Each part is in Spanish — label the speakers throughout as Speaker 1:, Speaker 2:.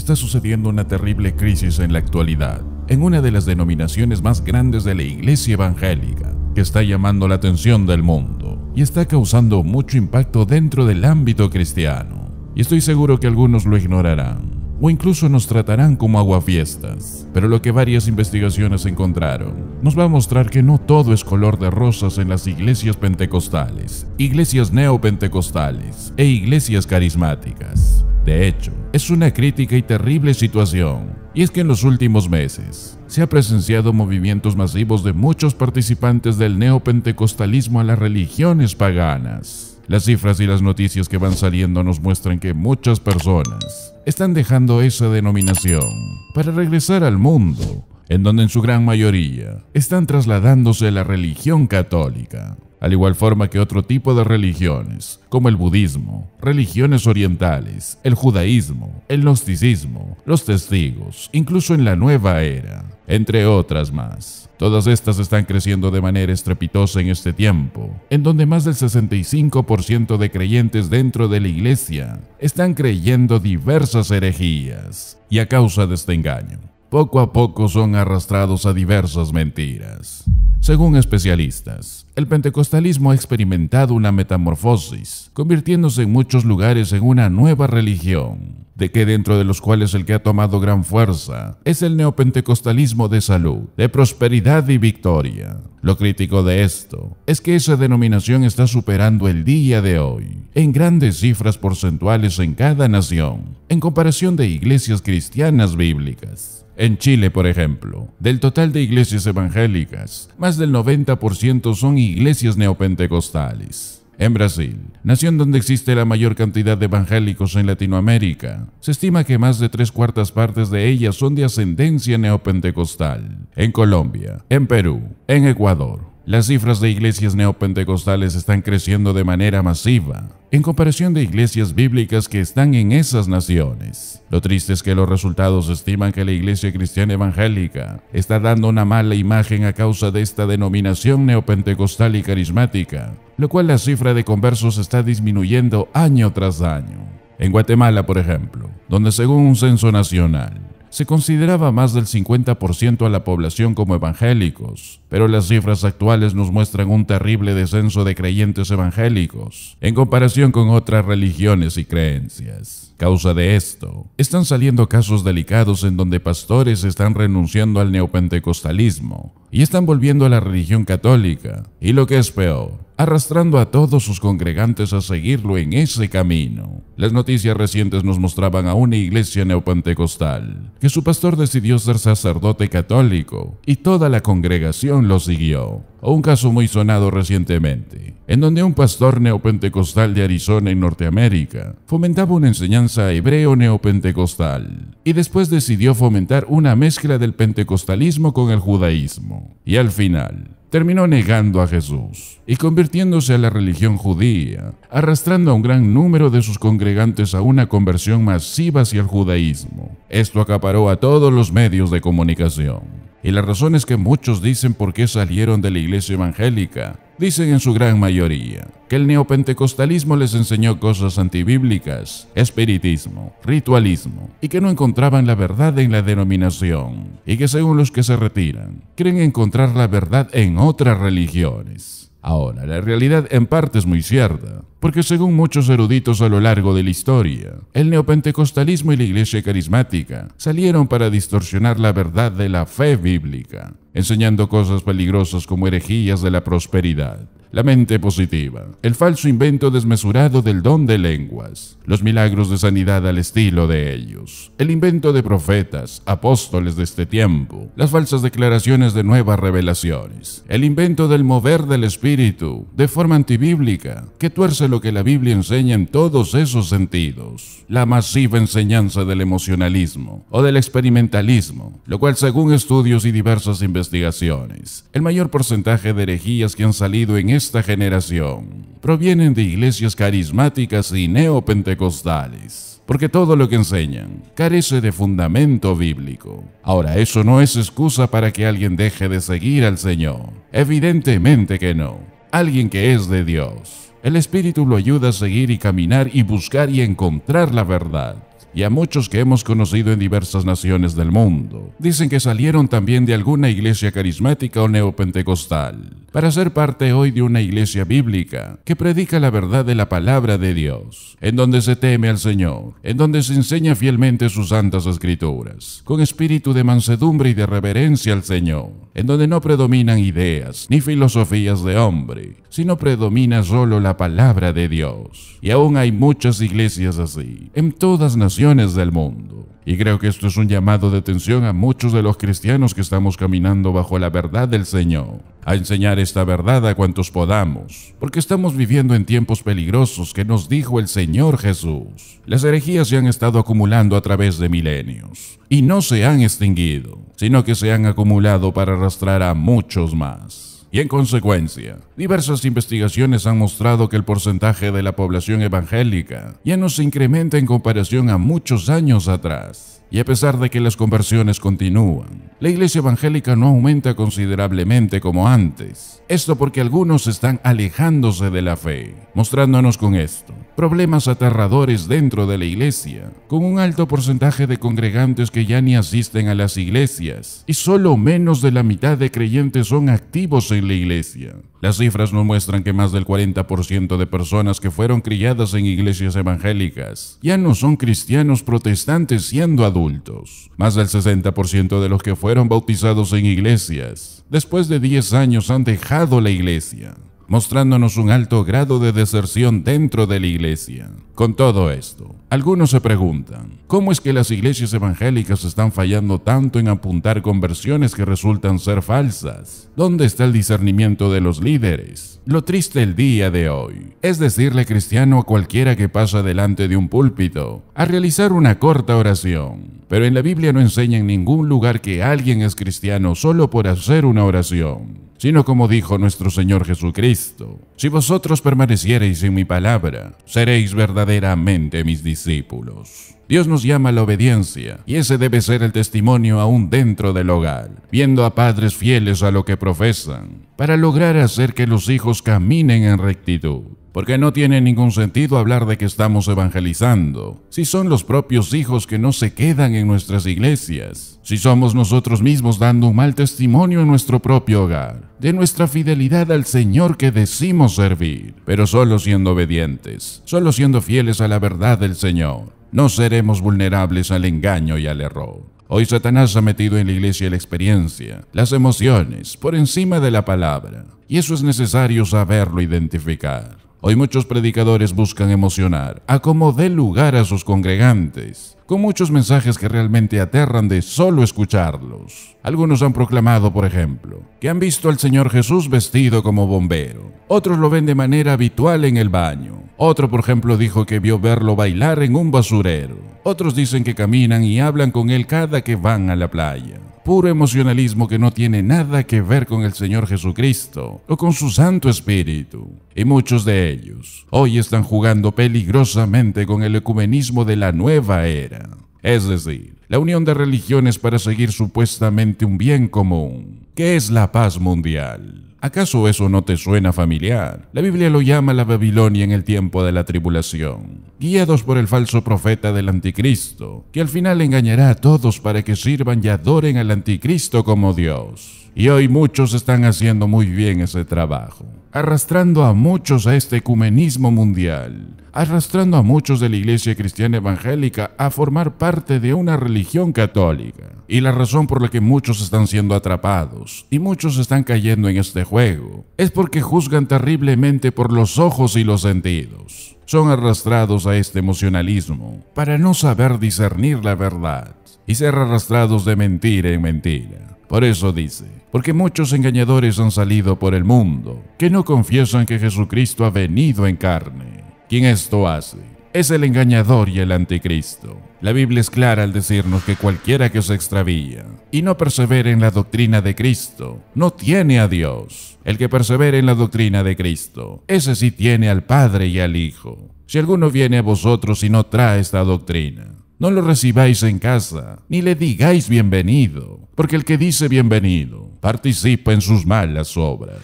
Speaker 1: está sucediendo una terrible crisis en la actualidad, en una de las denominaciones más grandes de la iglesia evangélica, que está llamando la atención del mundo y está causando mucho impacto dentro del ámbito cristiano. Y estoy seguro que algunos lo ignorarán, o incluso nos tratarán como aguafiestas, pero lo que varias investigaciones encontraron nos va a mostrar que no todo es color de rosas en las iglesias pentecostales, iglesias neopentecostales e iglesias carismáticas. De hecho, es una crítica y terrible situación, y es que en los últimos meses se ha presenciado movimientos masivos de muchos participantes del neopentecostalismo a las religiones paganas. Las cifras y las noticias que van saliendo nos muestran que muchas personas están dejando esa denominación para regresar al mundo, en donde en su gran mayoría están trasladándose a la religión católica, al igual forma que otro tipo de religiones, como el budismo, religiones orientales, el judaísmo, el gnosticismo, los testigos, incluso en la nueva era, entre otras más. Todas estas están creciendo de manera estrepitosa en este tiempo, en donde más del 65% de creyentes dentro de la iglesia están creyendo diversas herejías, y a causa de este engaño, poco a poco son arrastrados a diversas mentiras. Según especialistas, el pentecostalismo ha experimentado una metamorfosis, convirtiéndose en muchos lugares en una nueva religión, de que dentro de los cuales el que ha tomado gran fuerza es el neopentecostalismo de salud, de prosperidad y victoria. Lo crítico de esto es que esa denominación está superando el día de hoy en grandes cifras porcentuales en cada nación, en comparación de iglesias cristianas bíblicas. En Chile, por ejemplo, del total de iglesias evangélicas, más del 90% son iglesias neopentecostales. En Brasil, nación donde existe la mayor cantidad de evangélicos en Latinoamérica, se estima que más de 3/4 partes de ellas son de ascendencia neopentecostal. En Colombia, en Perú, en Ecuador, las cifras de iglesias neopentecostales están creciendo de manera masiva, en comparación de iglesias bíblicas que están en esas naciones. Lo triste es que los resultados estiman que la iglesia cristiana evangélica está dando una mala imagen a causa de esta denominación neopentecostal y carismática, lo cual la cifra de conversos está disminuyendo año tras año. En Guatemala, por ejemplo, donde según un censo nacional, se consideraba más del 50% a la población como evangélicos, pero las cifras actuales nos muestran un terrible descenso de creyentes evangélicos en comparación con otras religiones y creencias. Causa de esto, están saliendo casos delicados en donde pastores están renunciando al neopentecostalismo y están volviendo a la religión católica, y lo que es peor, arrastrando a todos sus congregantes a seguirlo en ese camino. Las noticias recientes nos mostraban a una iglesia neopentecostal que su pastor decidió ser sacerdote católico y toda la congregación lo siguió. O un caso muy sonado recientemente, en donde un pastor neopentecostal de Arizona en Norteamérica fomentaba una enseñanza hebreo neopentecostal y después decidió fomentar una mezcla del pentecostalismo con el judaísmo, y al final terminó negando a Jesús y convirtiéndose a la religión judía, arrastrando a un gran número de sus congregantes a una conversión masiva hacia el judaísmo. Esto acaparó a todos los medios de comunicación. Y la razón es que muchos dicen por qué salieron de la iglesia evangélica. Dicen en su gran mayoría que el neopentecostalismo les enseñó cosas antibíblicas, espiritismo, ritualismo, y que no encontraban la verdad en la denominación, y que según los que se retiran, creen encontrar la verdad en otras religiones. Ahora, la realidad en parte es muy cierta, porque según muchos eruditos a lo largo de la historia, el neopentecostalismo y la iglesia carismática salieron para distorsionar la verdad de la fe bíblica, enseñando cosas peligrosas como herejías de la prosperidad, la mente positiva, el falso invento desmesurado del don de lenguas, los milagros de sanidad al estilo de ellos, el invento de profetas, apóstoles de este tiempo, las falsas declaraciones de nuevas revelaciones, el invento del mover del espíritu de forma antibíblica, que tuerce lo que la Biblia enseña en todos esos sentidos, la masiva enseñanza del emocionalismo o del experimentalismo, lo cual según estudios y diversas investigaciones, el mayor porcentaje de herejías que han salido en esta generación provienen de iglesias carismáticas y neopentecostales, porque todo lo que enseñan carece de fundamento bíblico. Ahora, eso no es excusa para que alguien deje de seguir al Señor. Evidentemente que no. Alguien que es de Dios, el Espíritu lo ayuda a seguir y caminar y buscar y encontrar la verdad. y a muchos que hemos conocido en diversas naciones del mundo. Dicen que salieron también de alguna iglesia carismática o neopentecostal, para ser parte hoy de una iglesia bíblica que predica la verdad de la palabra de Dios, en donde se teme al Señor, en donde se enseña fielmente sus santas escrituras, con espíritu de mansedumbre y de reverencia al Señor, en donde no predominan ideas ni filosofías de hombre, sino predomina solo la palabra de Dios. Y aún hay muchas iglesias así, en todas naciones del mundo. Y creo que esto es un llamado de atención a muchos de los cristianos que estamos caminando bajo la verdad del Señor, a enseñar esta verdad a cuantos podamos, porque estamos viviendo en tiempos peligrosos que nos dijo el Señor Jesús. Las herejías se han estado acumulando a través de milenios, y no se han extinguido, sino que se han acumulado para arrastrar a muchos más. Y en consecuencia, diversas investigaciones han mostrado que el porcentaje de la población evangélica ya no se incrementa en comparación a muchos años atrás. Y a pesar de que las conversiones continúan, la iglesia evangélica no aumenta considerablemente como antes. Esto porque algunos están alejándose de la fe, mostrándonos con esto problemas aterradores dentro de la iglesia, con un alto porcentaje de congregantes que ya ni asisten a las iglesias, y solo menos de la mitad de creyentes son activos en la iglesia. Las cifras nos muestran que más del 40% de personas que fueron criadas en iglesias evangélicas ya no son cristianos protestantes siendo adultos. Más del 60% de los que fueron bautizados en iglesias, después de 10 años han dejado la iglesia, mostrándonos un alto grado de deserción dentro de la iglesia. Con todo esto, algunos se preguntan, ¿cómo es que las iglesias evangélicas están fallando tanto en apuntar conversiones que resultan ser falsas? ¿Dónde está el discernimiento de los líderes? Lo triste el día de hoy es decirle cristiano a cualquiera que pasa delante de un púlpito a realizar una corta oración. Pero en la Biblia no enseña en ningún lugar que alguien es cristiano solo por hacer una oración, sino como dijo nuestro Señor Jesucristo: si vosotros permaneciereis en mi palabra, seréis verdaderamente mis discípulos. Dios nos llama a la obediencia, y ese debe ser el testimonio aún dentro del hogar, viendo a padres fieles a lo que profesan, para lograr hacer que los hijos caminen en rectitud. Porque no tiene ningún sentido hablar de que estamos evangelizando si son los propios hijos que no se quedan en nuestras iglesias, si somos nosotros mismos dando un mal testimonio en nuestro propio hogar, de nuestra fidelidad al Señor que decimos servir, pero solo siendo obedientes, solo siendo fieles a la verdad del Señor. No seremos vulnerables al engaño y al error. Hoy Satanás ha metido en la iglesia la experiencia, las emociones, por encima de la palabra, y eso es necesario saberlo identificar. Hoy muchos predicadores buscan emocionar a como dé lugar a sus congregantes, con muchos mensajes que realmente aterran de solo escucharlos. Algunos han proclamado, por ejemplo, que han visto al Señor Jesús vestido como bombero. Otros lo ven de manera habitual en el baño. Otro, por ejemplo, dijo que vio verlo bailar en un basurero. Otros dicen que caminan y hablan con él cada que van a la playa. Puro emocionalismo que no tiene nada que ver con el Señor Jesucristo o con su Santo Espíritu. Y muchos de ellos hoy están jugando peligrosamente con el ecumenismo de la nueva era. Es decir, la unión de religiones para seguir supuestamente un bien común, que es la paz mundial. ¿Acaso eso no te suena familiar? La Biblia lo llama la Babilonia en el tiempo de la tribulación, guiados por el falso profeta del anticristo, que al final engañará a todos para que sirvan y adoren al anticristo como Dios. Y hoy muchos están haciendo muy bien ese trabajo, arrastrando a muchos a este ecumenismo mundial, arrastrando a muchos de la iglesia cristiana evangélica a formar parte de una religión católica. Y la razón por la que muchos están siendo atrapados y muchos están cayendo en este juego es porque juzgan terriblemente por los ojos y los sentidos. Son arrastrados a este emocionalismo para no saber discernir la verdad y ser arrastrados de mentira en mentira. Por eso dice, porque muchos engañadores han salido por el mundo, que no confiesan que Jesucristo ha venido en carne. Quien esto hace es el engañador y el anticristo. La Biblia es clara al decirnos que cualquiera que se extravía y no persevere en la doctrina de Cristo, no tiene a Dios. El que persevere en la doctrina de Cristo, ese sí tiene al Padre y al Hijo. Si alguno viene a vosotros y no trae esta doctrina, no lo recibáis en casa, ni le digáis bienvenido, porque el que dice bienvenido participa en sus malas obras.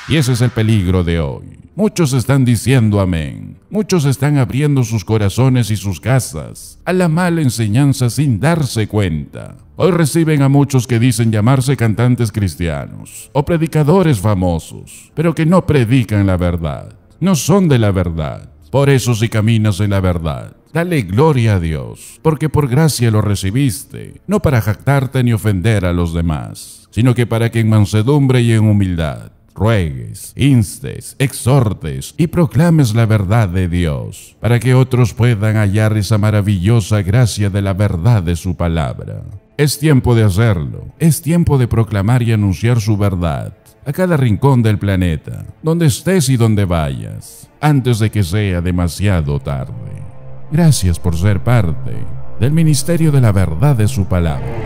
Speaker 1: Y ese es el peligro de hoy. Muchos están diciendo amén. Muchos están abriendo sus corazones y sus casas a la mala enseñanza sin darse cuenta. Hoy reciben a muchos que dicen llamarse cantantes cristianos o predicadores famosos, pero que no predican la verdad. No son de la verdad. Por eso, si caminas en la verdad, dale gloria a Dios, porque por gracia lo recibiste, no para jactarte ni ofender a los demás, sino que para que en mansedumbre y en humildad ruegues, instes, exhortes y proclames la verdad de Dios, para que otros puedan hallar esa maravillosa gracia de la verdad de su palabra. Es tiempo de hacerlo, es tiempo de proclamar y anunciar su verdad a cada rincón del planeta, donde estés y donde vayas, antes de que sea demasiado tarde. Gracias por ser parte del ministerio de la verdad de su palabra.